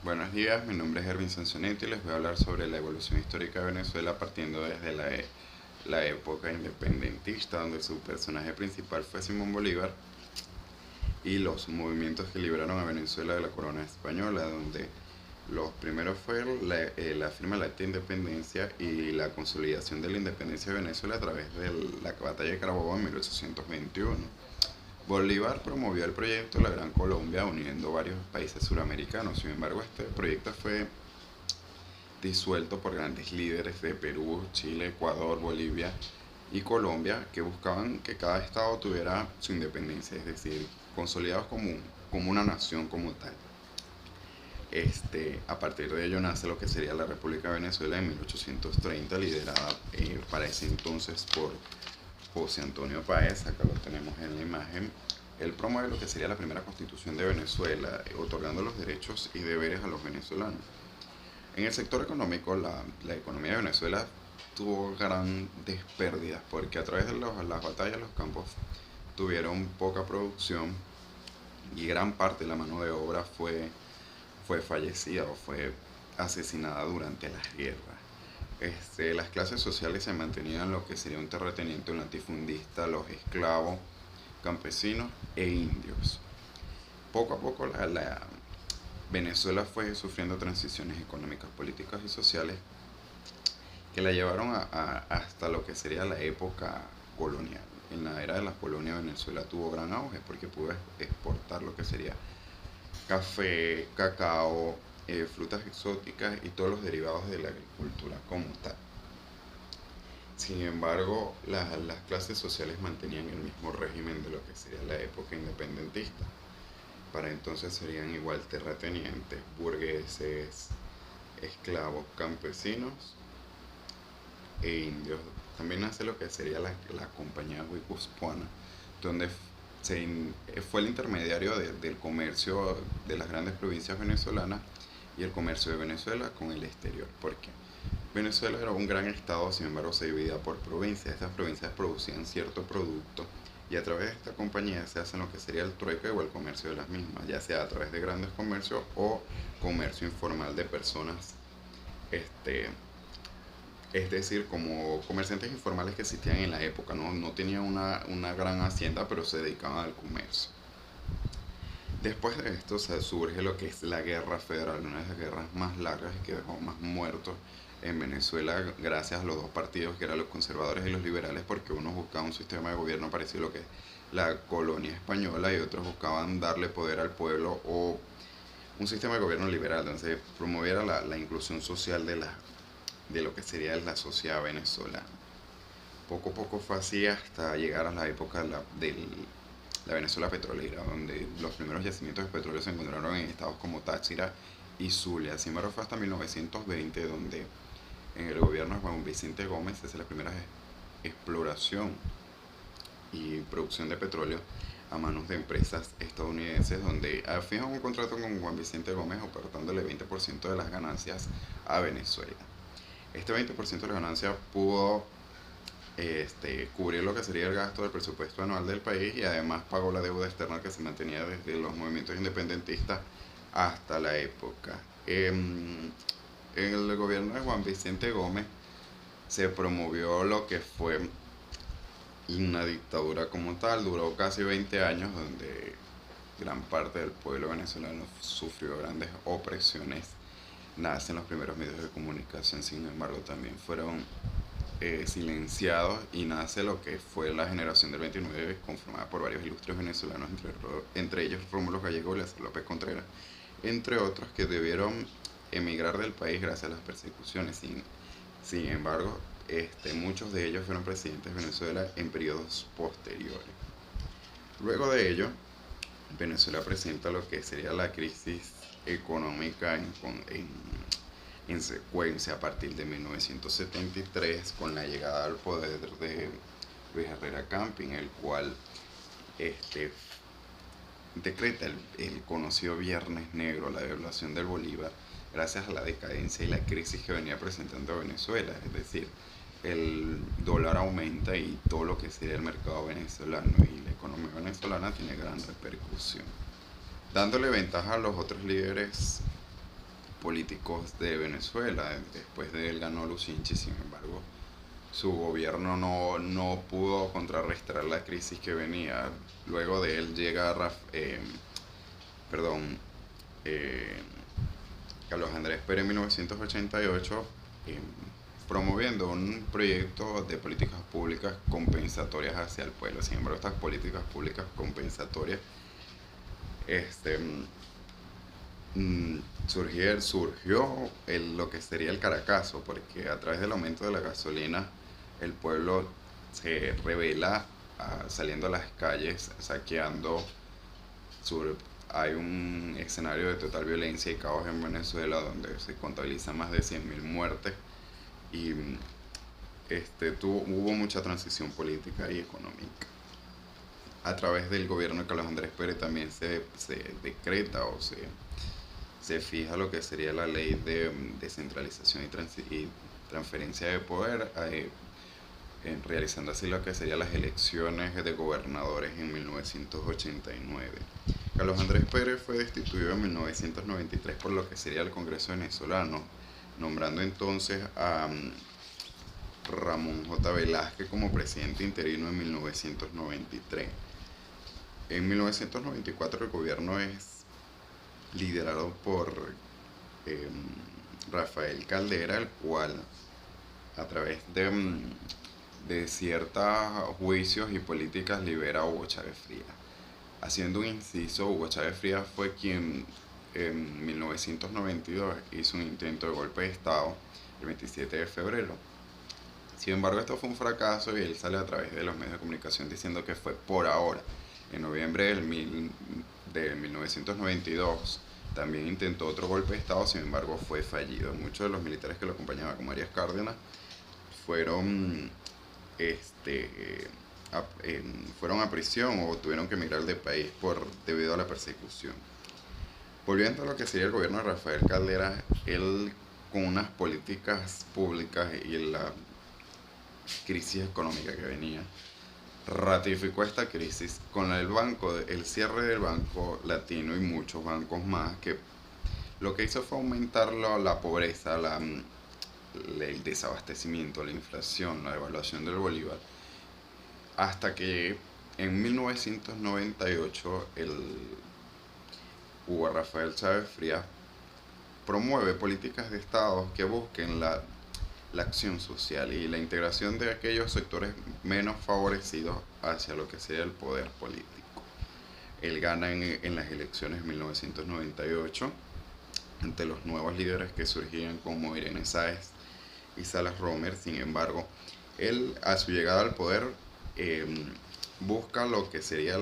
Buenos días, mi nombre es Ervin Sansonetti y les voy a hablar sobre la evolución histórica de Venezuela partiendo desde la época independentista, donde su personaje principal fue Simón Bolívar, y los movimientos que liberaron a Venezuela de la corona española, donde los primeros fueron la firma de la Acta de Independencia y la consolidación de la independencia de Venezuela a través de la batalla de Carabobo en 1821. Bolívar promovió el proyecto La Gran Colombia uniendo varios países suramericanos. Sin embargo, este proyecto fue disuelto por grandes líderes de Perú, Chile, Ecuador, Bolivia y Colombia que buscaban que cada estado tuviera su independencia, es decir, consolidados como una nación como tal. A partir de ello nace lo que sería la República de Venezuela en 1830, liderada para ese entonces por José Antonio Páez. Acá lo tenemos en la imagen. Él promueve lo que sería la primera constitución de Venezuela, otorgando los derechos y deberes a los venezolanos. En el sector económico, la economía de Venezuela tuvo grandes pérdidas porque a través de las batallas los campos tuvieron poca producción y gran parte de la mano de obra fue fallecida o fue asesinada durante las guerras. Las clases sociales se mantenían lo que sería un terrateniente, un latifundista, los esclavos, campesinos e indios. Poco a poco Venezuela fue sufriendo transiciones económicas, políticas y sociales que la llevaron hasta lo que sería la época colonial. En la era de las colonias Venezuela tuvo gran auge porque pudo exportar lo que sería café, cacao, frutas exóticas y todos los derivados de la agricultura como tal. Sin embargo, las clases sociales mantenían el mismo régimen de lo que sería la época independentista. Para entonces serían igual terratenientes, burgueses, esclavos, campesinos e indios. También nace lo que sería la compañía guipuzcoana, donde fue el intermediario del comercio de las grandes provincias venezolanas y el comercio de Venezuela con el exterior. Porque Venezuela era un gran estado, sin embargo se dividía por provincias. Estas provincias producían cierto producto y a través de esta compañía se hace lo que sería el trueque o el comercio de las mismas, ya sea a través de grandes comercios o comercio informal de personas, es decir, como comerciantes informales que existían en la época, no tenían una gran hacienda, pero se dedicaban al comercio. Después de esto surge lo que es la guerra federal, una de las guerras más largas y que dejó más muertos en Venezuela gracias a los dos partidos que eran los conservadores y los liberales, porque unos buscaban un sistema de gobierno parecido a lo que es la colonia española y otros buscaban darle poder al pueblo o un sistema de gobierno liberal donde se promoviera la inclusión social de lo que sería la sociedad venezolana. Poco a poco fue así hasta llegar a la época de la Venezuela petrolera, donde los primeros yacimientos de petróleo se encontraron en estados como Táchira y Zulia. Sin embargo, fue hasta 1920 donde en el gobierno de Juan Vicente Gómez se hace la primera exploración y producción de petróleo a manos de empresas estadounidenses, donde fijan un contrato con Juan Vicente Gómez ofertándole 20% de las ganancias a Venezuela. Este 20% de las ganancias pudo cubrir lo que sería el gasto del presupuesto anual del país y además pagó la deuda externa que se mantenía desde los movimientos independentistas hasta la época. En el gobierno de Juan Vicente Gómez se promovió lo que fue una dictadura como tal, duró casi 20 años donde gran parte del pueblo venezolano sufrió grandes opresiones. Nacen los primeros medios de comunicación, sin embargo también fueron silenciados y nace lo que fue la generación del 29 conformada por varios ilustres venezolanos, entre ellos Rómulo Gallego y Lázaro López Contreras, entre otros que debieron emigrar del país gracias a las persecuciones. Sin embargo, muchos de ellos fueron presidentes de Venezuela en periodos posteriores. Luego de ello, Venezuela presenta lo que sería la crisis económica en secuencia a partir de 1973 con la llegada al poder de Luis Herrera Camping, el cual decreta el conocido Viernes Negro, la devaluación del Bolívar, gracias a la decadencia y la crisis que venía presentando Venezuela, es decir, el dólar aumenta y todo lo que sería el mercado venezolano y la economía venezolana tiene gran repercusión, dándole ventaja a los otros líderes políticos de Venezuela. Después de él ganó Lucinchi, sin embargo, su gobierno no pudo contrarrestar la crisis que venía. Luego de él llega perdón, eh, Carlos Andrés Pérez en 1988, eh, promoviendo un proyecto de políticas públicas compensatorias hacia el pueblo. Sin embargo, estas políticas públicas compensatorias este, surgió lo que sería el Caracazo, porque a través del aumento de la gasolina el pueblo se revela, saliendo a las calles, saqueando. Sur, Hay un escenario de total violencia y caos en Venezuela donde se contabilizan más de 100.000 muertes y hubo mucha transición política y económica. A través del gobierno de Carlos Andrés Pérez también se decreta o se fija lo que sería la ley de descentralización y transferencia de poder, realizando así lo que serían las elecciones de gobernadores en 1989. Carlos Andrés Pérez fue destituido en 1993 por lo que sería el Congreso venezolano, nombrando entonces a Ramón J. Velázquez como presidente interino en 1993. En 1994 el gobierno es liderado por eh, Rafael Caldera, el cual a través de ciertos juicios y políticas libera a Hugo Chávez Frías. Haciendo un inciso, Hugo Chávez Frías fue quien en 1992 hizo un intento de golpe de Estado el 27 de febrero. Sin embargo, esto fue un fracaso y él sale a través de los medios de comunicación diciendo que fue por ahora. En noviembre de 1992 también intentó otro golpe de Estado, sin embargo fue fallido. Muchos de los militares que lo acompañaban, como Arias Cárdenas, fueron fueron a prisión o tuvieron que emigrar del país debido a la persecución. Volviendo a lo que sería el gobierno de Rafael Caldera, él con unas políticas públicas y la crisis económica que venía, ratificó esta crisis con el cierre del Banco Latino y muchos bancos más, que lo que hizo fue aumentar la pobreza, el desabastecimiento, la inflación, la devaluación del bolívar, hasta que en 1998 Hugo Rafael Chávez Frías promueve políticas de Estado que busquen la acción social y la integración de aquellos sectores menos favorecidos hacia lo que sea el poder político. Él gana en las elecciones de 1998 ante los nuevos líderes que surgían como Irene Sáez y Salas Romer. Sin embargo, él a su llegada al poder busca lo que sería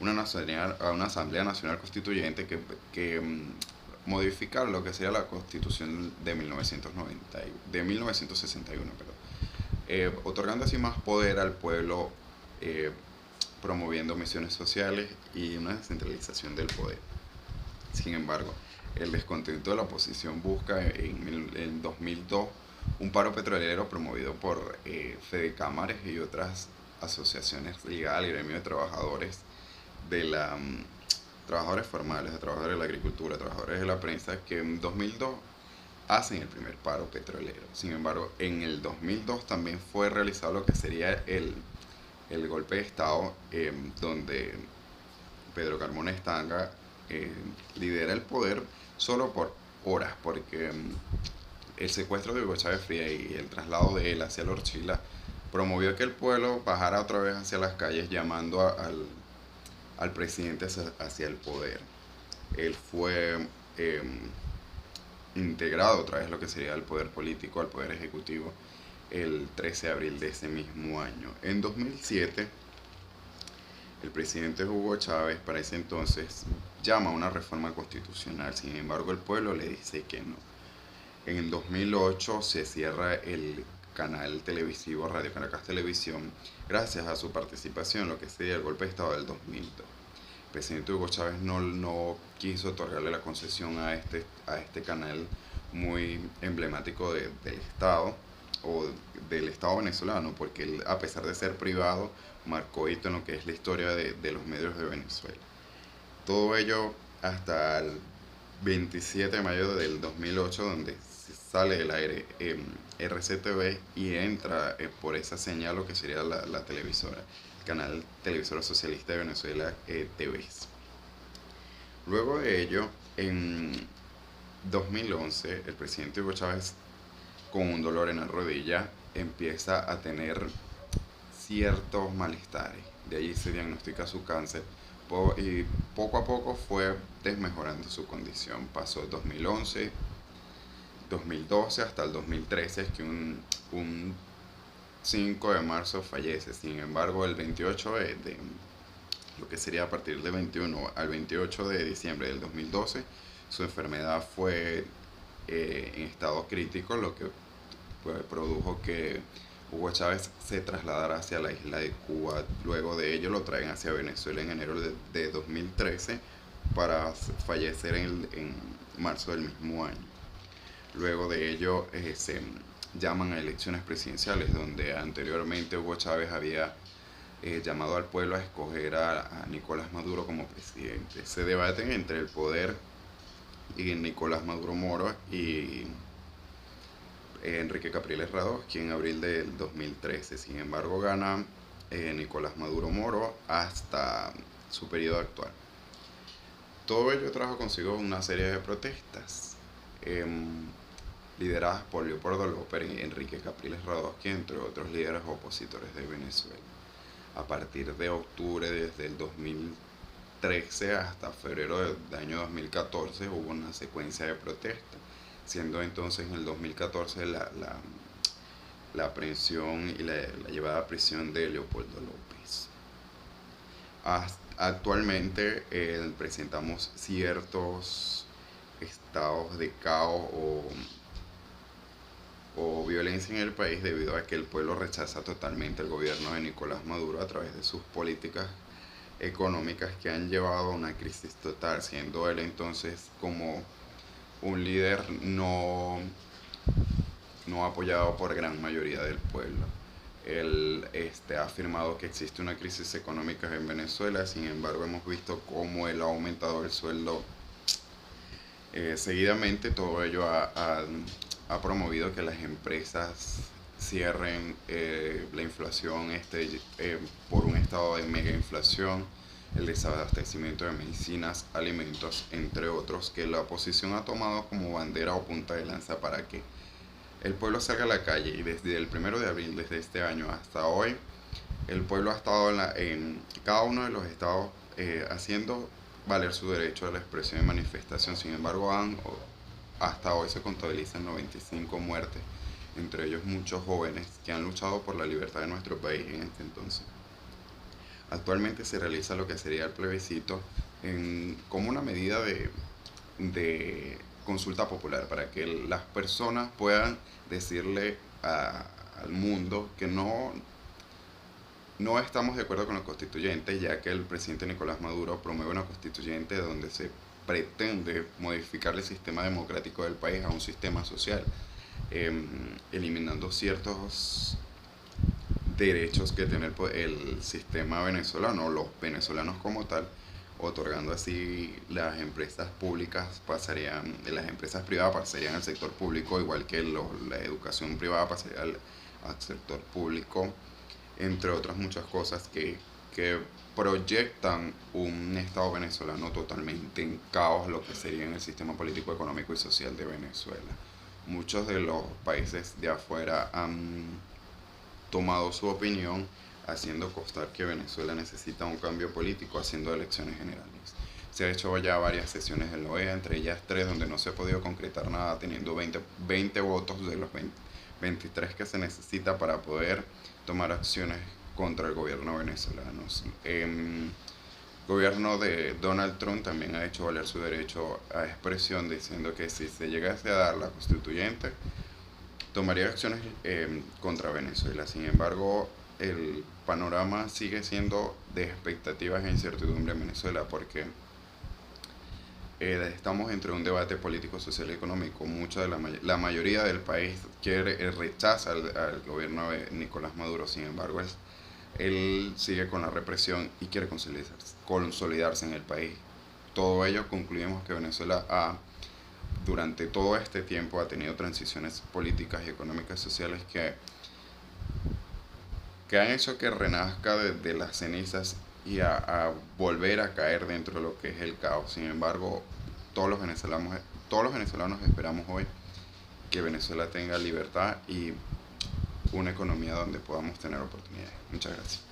una Asamblea Nacional Constituyente que modificar lo que sería la Constitución de 1961, otorgando así más poder al pueblo, promoviendo misiones sociales y una descentralización del poder. Sin embargo, el descontento de la oposición busca en 2002 un paro petrolero promovido por Fedecámares y otras asociaciones legales, gremio de trabajadores trabajadores formales, de trabajadores de la agricultura, trabajadores de la prensa, que en 2002 hacen el primer paro petrolero. Sin embargo, en el 2002 también fue realizado lo que sería el golpe de Estado, donde Pedro Carmona Estanga lidera el poder solo por horas, porque el secuestro de Hugo Chávez Frías y el traslado de él hacia la Orchila promovió que el pueblo bajara otra vez hacia las calles llamando al presidente hacia el poder. Él fue integrado otra vez lo que sería el poder político, al poder ejecutivo, el 13 de abril de ese mismo año. En 2007, el presidente Hugo Chávez, para ese entonces, llama a una reforma constitucional. Sin embargo, el pueblo le dice que no. En el 2008 se cierra el canal televisivo Radio Caracas Televisión gracias a su participación en lo que sería el golpe de Estado del 2002. El presidente Hugo Chávez no quiso otorgarle la concesión a este canal muy emblemático del Estado o del Estado venezolano, porque él, a pesar de ser privado, marcó hito en lo que es la historia de los medios de Venezuela. Todo ello hasta el 27 de mayo del 2008, donde sale del aire RCTV y entra por esa señal lo que sería la televisora, el canal televisora socialista de Venezuela, TVS. Luego de ello, en 2011, el presidente Hugo Chávez, con un dolor en la rodilla, empieza a tener ciertos malestares. De allí se diagnostica su cáncer y poco a poco fue desmejorando su condición. Pasó 2011, 2012 hasta el 2013, que un 5 de marzo fallece. Sin embargo, el 28 de lo que sería a partir del 21 al 28 de diciembre del 2012, su enfermedad fue en estado crítico, lo que pues, produjo que Hugo Chávez se trasladara hacia la isla de Cuba. Luego de ello lo traen hacia Venezuela en enero de 2013 para fallecer en marzo del mismo año. Luego de ello se llaman a elecciones presidenciales, donde anteriormente Hugo Chávez había llamado al pueblo a escoger a Nicolás Maduro como presidente. Se debaten entre el poder y Nicolás Maduro Moro y Enrique Capriles Radosky en abril del 2013. Sin embargo, gana Nicolás Maduro Moro hasta su periodo actual. Todo ello trajo consigo una serie de protestas lideradas por Leopoldo López y Enrique Capriles Radosky, entre otros líderes opositores de Venezuela. A partir de octubre desde el 2013 hasta febrero del año 2014 hubo una secuencia de protestas, siendo entonces en el 2014 la aprehensión y la llevada a prisión de Leopoldo López. Actualmente presentamos ciertos estados de caos o violencia en el país debido a que el pueblo rechaza totalmente el gobierno de Nicolás Maduro a través de sus políticas económicas que han llevado a una crisis total, siendo él entonces como un líder no apoyado por gran mayoría del pueblo. Él ha afirmado que existe una crisis económica en Venezuela, sin embargo hemos visto cómo él ha aumentado el sueldo seguidamente. Todo ello ha promovido que las empresas cierren, la inflación por un estado de mega inflación, el desabastecimiento de medicinas, alimentos, entre otros, que la oposición ha tomado como bandera o punta de lanza para que el pueblo salga a la calle. Y desde el 1 de abril, desde este año hasta hoy, el pueblo ha estado en cada uno de los estados haciendo valer su derecho a la expresión y manifestación. Sin embargo, hasta hoy se contabilizan 95 muertes, entre ellos muchos jóvenes que han luchado por la libertad de nuestro país en este entonces. Actualmente se realiza lo que sería el plebiscito como una medida de consulta popular para que las personas puedan decirle al mundo que no estamos de acuerdo con la constituyente, ya que el presidente Nicolás Maduro promueve una constituyente donde se pretende modificar el sistema democrático del país a un sistema social, eliminando ciertos derechos que tiene el sistema venezolano, los venezolanos como tal, otorgando así las empresas privadas pasarían al sector público, igual que la educación privada pasaría al sector público, entre otras muchas cosas que proyectan un Estado venezolano totalmente en caos, lo que sería en el sistema político, económico y social de Venezuela. Muchos de los países de afuera han tomado su opinión, haciendo constar que Venezuela necesita un cambio político, haciendo elecciones generales. Se ha hecho ya varias sesiones en la OEA, entre ellas 3 donde no se ha podido concretar nada, teniendo 20 votos de los 23 que se necesita para poder tomar acciones contra el gobierno venezolano. El gobierno de Donald Trump también ha hecho valer su derecho a expresión, diciendo que si se llegase a dar la constituyente, tomaría acciones contra Venezuela. Sin embargo, el panorama sigue siendo de expectativas e incertidumbre en Venezuela, porque estamos entre un debate político, social y económico. La mayoría del país rechaza al gobierno de Nicolás Maduro. Sin embargo, él sigue con la represión y quiere consolidarse en el país. Todo ello concluimos que Venezuela ha durante todo este tiempo ha tenido transiciones políticas y económicas sociales que han hecho que renazca de las cenizas y a volver a caer dentro de lo que es el caos. Sin embargo, todos los venezolanos esperamos hoy que Venezuela tenga libertad y una economía donde podamos tener oportunidades. Muchas gracias.